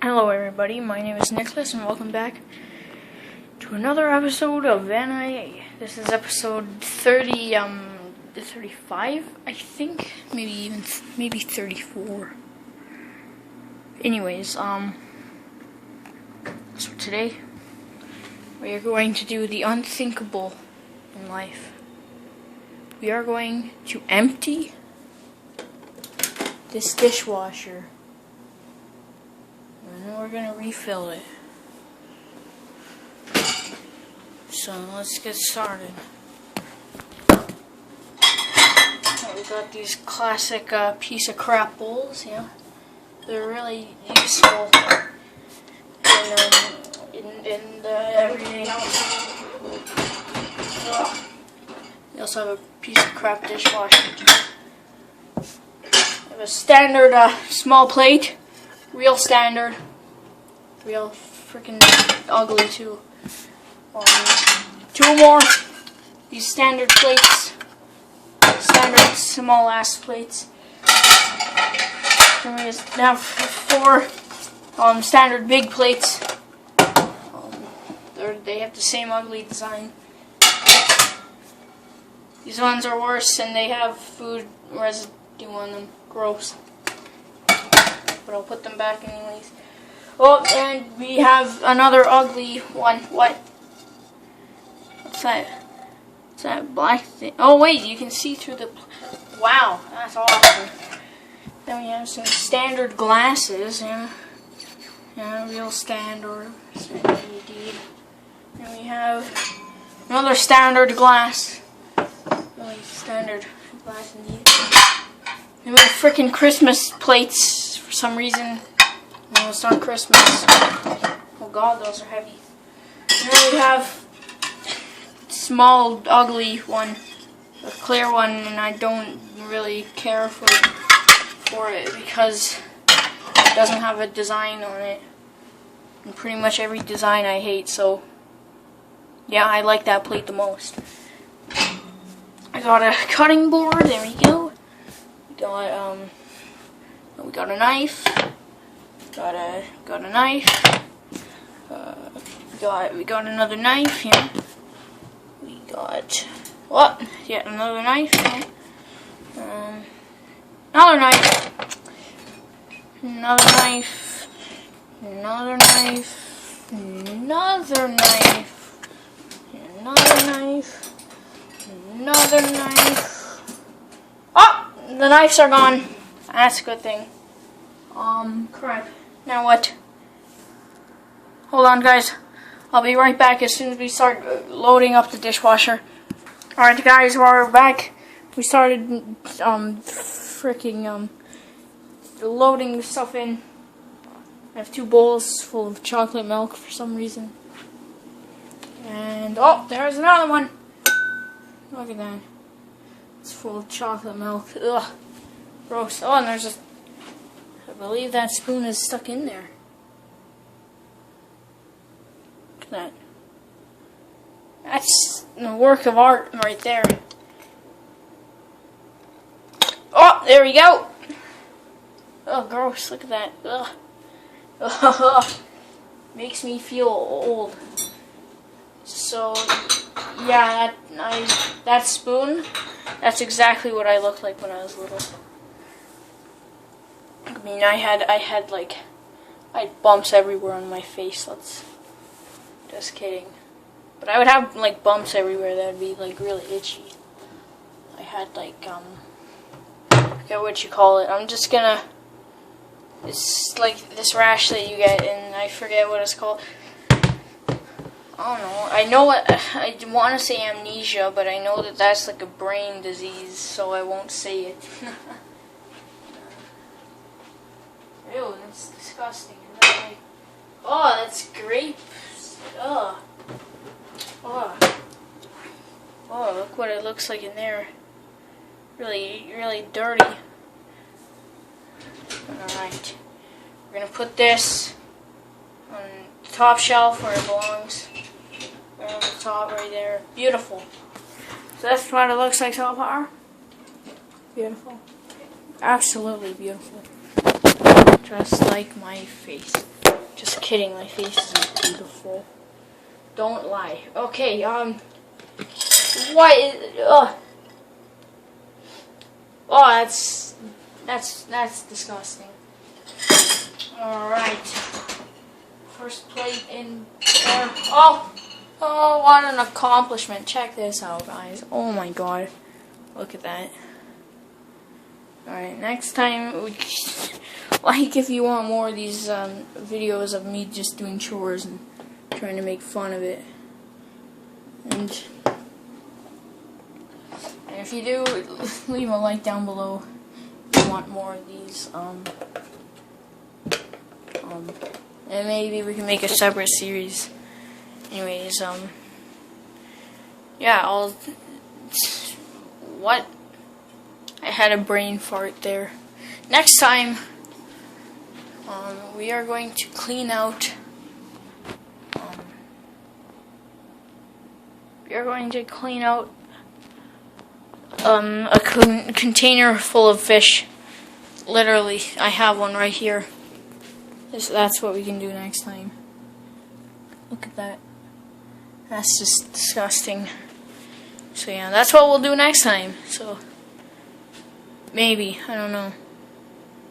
Hello everybody, my name is Nicholas and welcome back to another episode of NIA. This is episode 35, I think, maybe 34. Anyways, so today we are going to do the unthinkable in life. We are going to empty this dishwasher. And then we're going to refill it. So let's get started. We got these classic piece of crap bowls, yeah. They're really useful in the everyday house. We also have a piece of crap dishwasher too. We have a standard small plate. Real standard. Real freaking ugly too. Two more. These standard plates. Standard small ass plates. And we just have 4 standard big plates. They have the same ugly design. These ones are worse and they have food residue on them. Gross. But I'll put them back anyways. Oh, and we have another ugly one. What? What's that? What's that black thing? Oh wait, you can see through the... Wow, that's awesome. Then we have some standard glasses. Yeah, real standard indeed. And we have another standard glass. Really standard glass indeed. And we have freaking Christmas plates for some reason. No, it's not Christmas. Oh god, those are heavy. And then we have small, ugly one, a clear one, and I don't really care for it because it doesn't have a design on it. And pretty much every design I hate, so yeah, I like that plate the most. I got a cutting board, there we go. We got a knife. Got a knife. We got another knife here. We got what? Yet another knife. Here. Another knife. Another knife. Another knife. Another knife. Another knife. Another knife. Oh, the knives are gone. That's a good thing. Crap. Now what? Hold on, guys. I'll be right back as soon as we start loading up the dishwasher. Alright, guys, we're back. We started, loading the stuff in. I have 2 bowls full of chocolate milk for some reason. And, oh, there's another one. Look at that. It's full of chocolate milk. Ugh. Gross. Oh, and there's a... I believe that spoon is stuck in there. Look at that. That's a work of art right there. Oh, there we go. Oh, gross. Look at that. Ugh. Ugh. Makes me feel old. So, yeah, that spoon, that's exactly what I looked like when I was little. I mean, I had bumps everywhere on my face. Just kidding. But I would have like bumps everywhere that would be like really itchy. I had like I forget what you call it. I'm just gonna. It's like this rash that you get, and I forget what it's called. I don't know. I know what I want to say amnesia, but I know that that's like a brain disease, so I won't say it. Ew, that's disgusting. Oh, that's grapes. Ugh. Oh. Oh, look what it looks like in there. Really, really dirty. Alright. We're gonna put this on the top shelf where it belongs. Right on the top, right there. Beautiful. So that's what it looks like so far. Beautiful. Absolutely beautiful. Just like my face. Just kidding, my face isn't beautiful. Don't lie. Okay, what is, oh, that's disgusting. Alright. First plate in there. Oh, what an accomplishment. Check this out, guys. Oh my god. Look at that. Alright, next time, like if you want more of these videos of me just doing chores and trying to make fun of it. And if you do, leave a like down below if you want more of these. And maybe we can make a separate series. Anyways, yeah, what? I had a brain fart there. Next time, we are going to clean out, a container full of fish. Literally, I have one right here. That's what we can do next time. Look at that. That's just disgusting. So yeah, that's what we'll do next time. So maybe, I don't know.